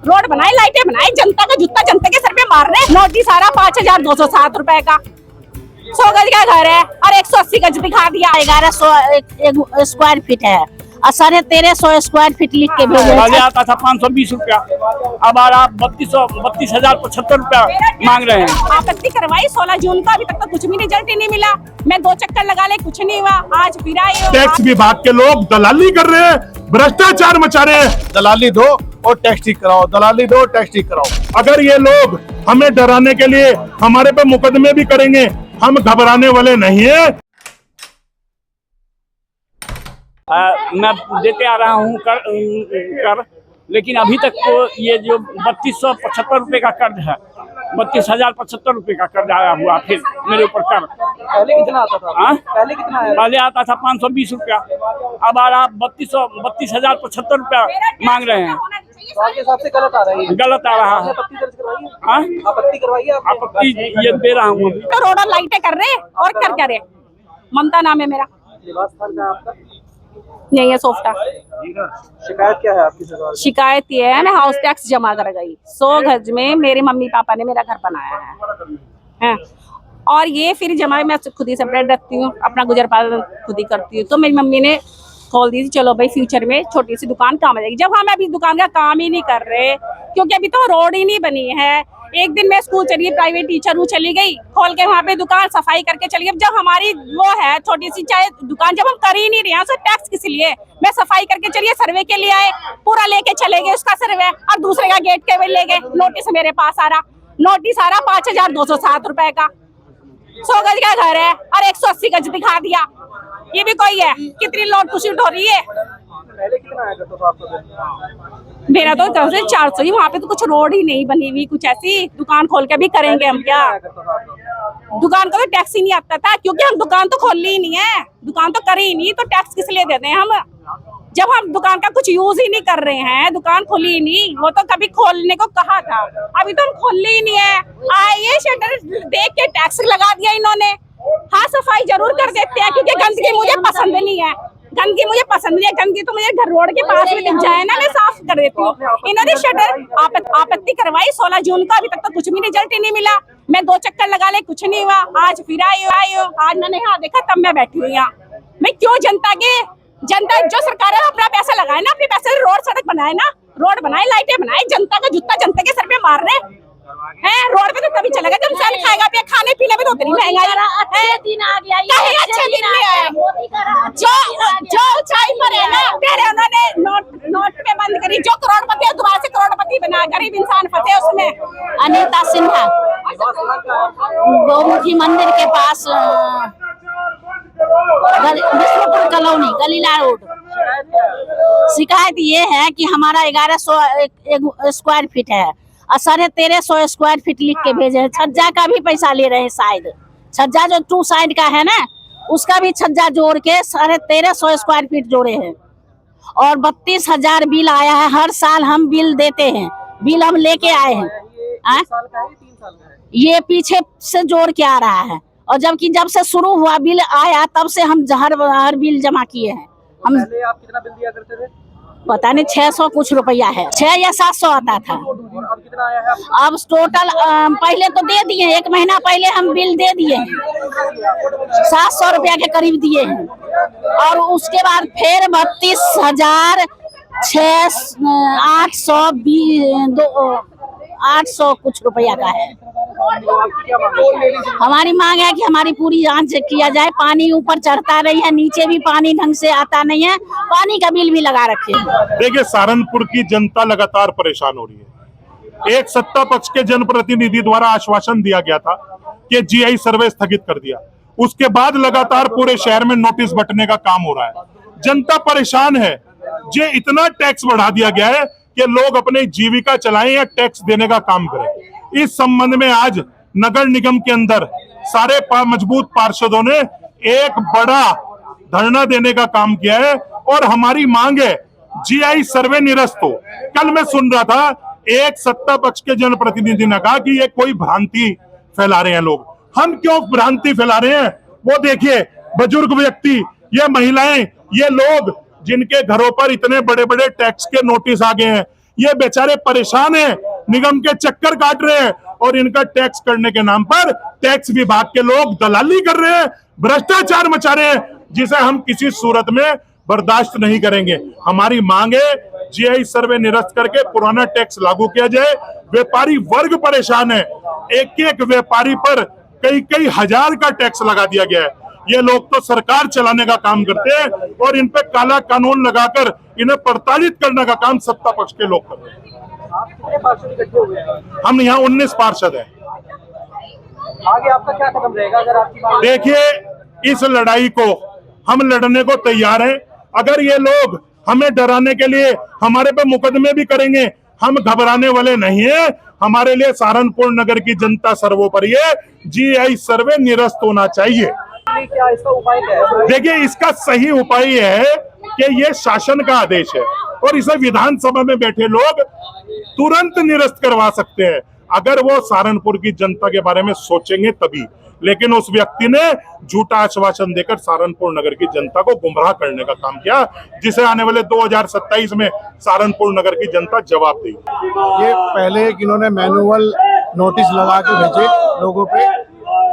Road बनाए, लाइटें बनाए, जनता का जूता जनता के सर पे मार रहे। नोटिस आ रहा 5207 रुपए का, 100 गज का घर है और 180 गज दिखा दिया। 1100 स्क्वायर फीट है और 1350 स्क्वायर फीट लिख के भेजे। पहले आता था 520 रुपया, अब आ रहा 32,075 रुपया मांग रहे हैं। आपत्ति करवाई 16 जून का, अभी तक तो कुछ भी रिजल्ट ही नहीं मिला। मैं 2 चक्कर लगा ले, कुछ नहीं हुआ। आज फिर आई हूं। टैक्स विभाग के लोग दलाली कर रहे हैं, भ्रष्टाचार मचा रहे हैं। दलाली दो और टैक्स ठीक कराओ, दलाली दो टैक्स ठीक कराओ। अगर ये लोग हमें डराने के लिए हमारे पे मुकदमे भी करेंगे, हम घबराने वाले नहीं है। मैं देते आ रहा हूँ कर, लेकिन अभी तक तो ये जो 3275 रुपए का कर्ज है, 32,075 रुपए का कर्ज आया हुआ फिर मेरे ऊपर कर। पहले कितना आता था? पहले कितना आया? पहले आता था 520 रुपया, अब आ रहा 32,075 रुपया मांग रहे हैं। तो आपके हिसाब से गलत आ रहा है? गलत आ रहा है। आपत्ति दर्ज करवाई है? आपत्ति करवाई है? आपत्ति ये दे रहा हूँ। तो रोड और लाइटें कर रहे और कर क्या रहे। ममता नाम है मेरा। निवास स्थान का आपका? यही है सोफ्टा। शिकायत क्या है आपकी सरकार? शिकायत ये है, मैं हाउस टैक्स जमा कर गई 100 गज में। मेरे मम्मी पापा ने मेरा घर बनाया है और ये फिर जमा मैं खुद ही सेपरेट रखती हूँ, अपना गुजर पालन खुद ही करती हूँ। तो मेरी मम्मी ने खोल दी थी, चलो भाई फ्यूचर में छोटी सी दुकान काम आ जाएगी। जब हम अभी दुकान का काम ही नहीं कर रहे, क्योंकि अभी तो रोड ही नहीं बनी है। एक दिन मैं स्कूल चली, प्राइवेट टीचर हूँ, चली गई खोल के वहाँ पे दुकान सफाई करके चली गई। जब हमारी वो है छोटी सी चाहे दुकान, जब हम कर ही नहीं रहे हैं तो टैक्स किस लिए। मैं सफाई करके चलिए, सर्वे के लिए आए, पूरा लेके चले गए उसका सर्वे और दूसरे का गेट के ले गए। नोटिस मेरे पास आ रहा, नोटिस आ रहा 5207 रुपए का, 100 गज का घर है और 180 गज दिखा दिया। ये भी कोई है? कितनी लोड कुशीट हो रही है। पहले कितना आया करता था आपका? मेरा तो 400 ही, वहाँ पे तो कुछ रोड ही नहीं बनी हुई, कुछ ऐसी दुकान खोल के भी करेंगे हम क्या। दुकान का तो टैक्स ही नहीं आता था, क्योंकि हम दुकान तो खोल ही नहीं है, दुकान तो करी ही नहीं, तो टैक्स किस लिए देते हैं हम। जब हम दुकान का कुछ यूज ही नहीं कर रहे हैं, दुकान खोली ही नहीं। वो तो कभी खोलने को कहा था, अभी तो हम खोल ही नहीं है। आइए शटर देख के टैक्स लगा दिया इन्होंने। हाँ सफाई जरूर कर देते हैं, क्योंकि गंदगी मुझे पसंद नहीं है। गंदगी मुझे पसंद नहीं है, गंदगी तो मुझे घर रोड के पास में दिख जाए ना, मैं साफ कर देती हूँ। इन्होंने शटर आपत्ति करवाई 16 जून का, अभी तक तो कुछ भी रिजल्ट ही नहीं मिला। मैं 2 चक्कर लगा ले, कुछ नहीं हुआ। आज फिर आई हूँ। आज मैंने यहाँ देखा तब मैं बैठी हुई यहाँ। मैं क्यों जनता जो सरकार है अपना पैसा लगाए ना, अपने पैसे रोड सड़क बनाए ना, रोड बनाए, लाइटें बनाए, जनता का जूता जनता के सर पे मार रहे हैं। रोड पे तो तभी चलेगा जब इंसान खाएगा पिया, खाने पीने में तो उतनी महंगाई है। दिन आ गया, कहीं अच्छे दिन में आए। जो ऊंचाई पर है ना, पहले उन्होंने नोट पे बंद करी। जो करोड़पति है दोबारा से करोड़पति बना, गरीब इंसान फंसे उसमें। अनीता सिन्हा, गौमुखी मंदिर के पास, विष्णुपुर कॉलोनी, गलीला रोड। शिकायत ये है कि हमारा 1100 स्क्वायर फीट है और 1350 स्क्वायर फीट लिख के भेजे हैं। छज्जा का भी पैसा ले रहे हैं शायद, छज्जा जो 2 साइड का है ना, उसका भी छज्जा जोड़ के 1350 स्क्वायर फीट जोड़े हैं। और 32,000 बिल आया है। हर साल हम बिल देते हैं, बिल हम लेके आए हैं। 3 साल का है, 3 साल का है? ये पीछे से जोड़ के आ रहा है, और जबकि जब से शुरू हुआ बिल आया तब से हम हर बिल जमा किए हैं। हम पहले आप कितना बिल दिया करते थे? पता नहीं 600 कुछ रुपया है, 6 या 700 आता था। और अब कितना आया है? अब टोटल पहले तो दे दिए, 1 महीना पहले हम बिल दे दिए हैं, 700 रुपया के करीब दिए हैं। और उसके बाद फिर 800 कुछ रुपया का है। हमारी मांग है कि हमारी पूरी जांच किया जाए। पानी ऊपर चढ़ता नहीं है, नीचे भी पानी ढंग से आता नहीं है, पानी का बिल भी लगा रखे हैं। देखिए, सहारनपुर की जनता लगातार परेशान हो रही है। एक सत्ता पक्ष के जनप्रतिनिधि द्वारा आश्वासन दिया गया था कि जीआई सर्वे स्थगित कर दिया, उसके बाद लगातार पूरे शहर में नोटिस बंटने का काम हो रहा है। जनता परेशान है। ये इतना टैक्स बढ़ा दिया गया है कि लोग अपनी जीविका चलाएं या टैक्स देने का काम करें। इस संबंध में आज नगर निगम के अंदर सारे मजबूत पार्षदों ने एक बड़ा धरना देने का काम किया है और हमारी मांग है जीआई सर्वे निरस्त हो। कल मैं सुन रहा था, एक सत्ता पक्ष के जनप्रतिनिधि ने कहा कि ये कोई भ्रांति फैला रहे हैं लोग। हम क्यों भ्रांति फैला रहे हैं? वो देखिए, बुजुर्ग व्यक्ति, ये महिलाएं, ये लोग जिनके घरों पर इतने बड़े बड़े टैक्स के नोटिस आ गए हैं, ये बेचारे परेशान हैं, निगम के चक्कर काट रहे हैं और इनका टैक्स करने के नाम पर टैक्स विभाग के लोग दलाली कर रहे हैं, भ्रष्टाचार मचा रहे हैं, जिसे हम किसी सूरत में बर्दाश्त नहीं करेंगे। हमारी मांग है जीआई सर्वे निरस्त करके पुराना टैक्स लागू किया जाए। व्यापारी वर्ग परेशान है, एक एक व्यापारी पर कई कई हजार का टैक्स लगा दिया गया है। ये लोग तो सरकार चलाने का काम करते हैं और इन पे काला कानून लगाकर इन्हें प्रताड़ित करने का काम सत्ता पक्ष के लोग कर रहे हैं। आप कितने पार्षद इकट्ठे हुए हैं? हम यहाँ 19 पार्षद हैं। आगे आपका क्या कदम रहेगा अगर आपकी बात? देखिए, इस लड़ाई को हम लड़ने को तैयार हैं। अगर ये लोग हमें डराने के लिए हमारे पे मुकदमे भी करेंगे, हम घबराने वाले नहीं है। हमारे लिए सहारनपुर नगर की जनता सर्वोपरि है। जीआई सर्वे निरस्त होना चाहिए। क्या इसका उपाय क्या है? देखिए, इसका सही उपाय यह है कि ये शासन का आदेश है और इसे विधानसभा में बैठे लोग तुरंत निरस्त करवा सकते हैं, अगर वो सहारनपुर की जनता के बारे में सोचेंगे तभी। लेकिन उस व्यक्ति ने झूठा आश्वासन देकर सहारनपुर नगर की जनता को गुमराह करने का काम किया, जिसे आने वाले 2027 में सहारनपुर नगर की जनता जवाब देगी। ये पहले एक इन्होंने मैनुअल नोटिस लगा के भेजे लोगों पे,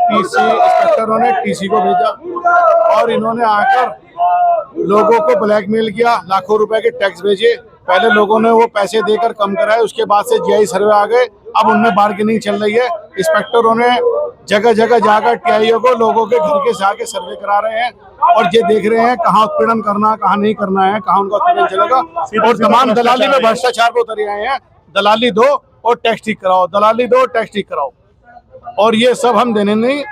टीसी इंस्पेक्टरों ने टीसी को भेजा और इन्होंने आकर लोगों को ब्लैकमेल किया, लाखों रुपए के टैक्स भेजे। पहले लोगों ने वो पैसे देकर कम कराए, उसके बाद से जीआई सर्वे आ गए। अब उनमें बार्गेनिंग चल रही है। इंस्पेक्टरों ने जगह जगह जाकर टीआईओ को लोगों के घर के से आके सर्वे करा रहे हैं और ये देख रहे हैं कहाँ उत्पीड़न करना, कहाँ नहीं करना है, कहाँ उनका उत्पीड़न चलेगा। और तमाम दलाली में भ्रष्टाचार पे उतरे आए हैं। दलाली दो और टैक्स ठीक कराओ, दलाली दो टैक्स ठीक कराओ। और ये सब हम देने नहीं,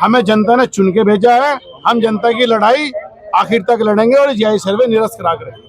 हमें जनता ने चुन के भेजा है। हम जनता की लड़ाई आखिर तक लड़ेंगे और जीआई सर्वे निरस्त करा करेंगे।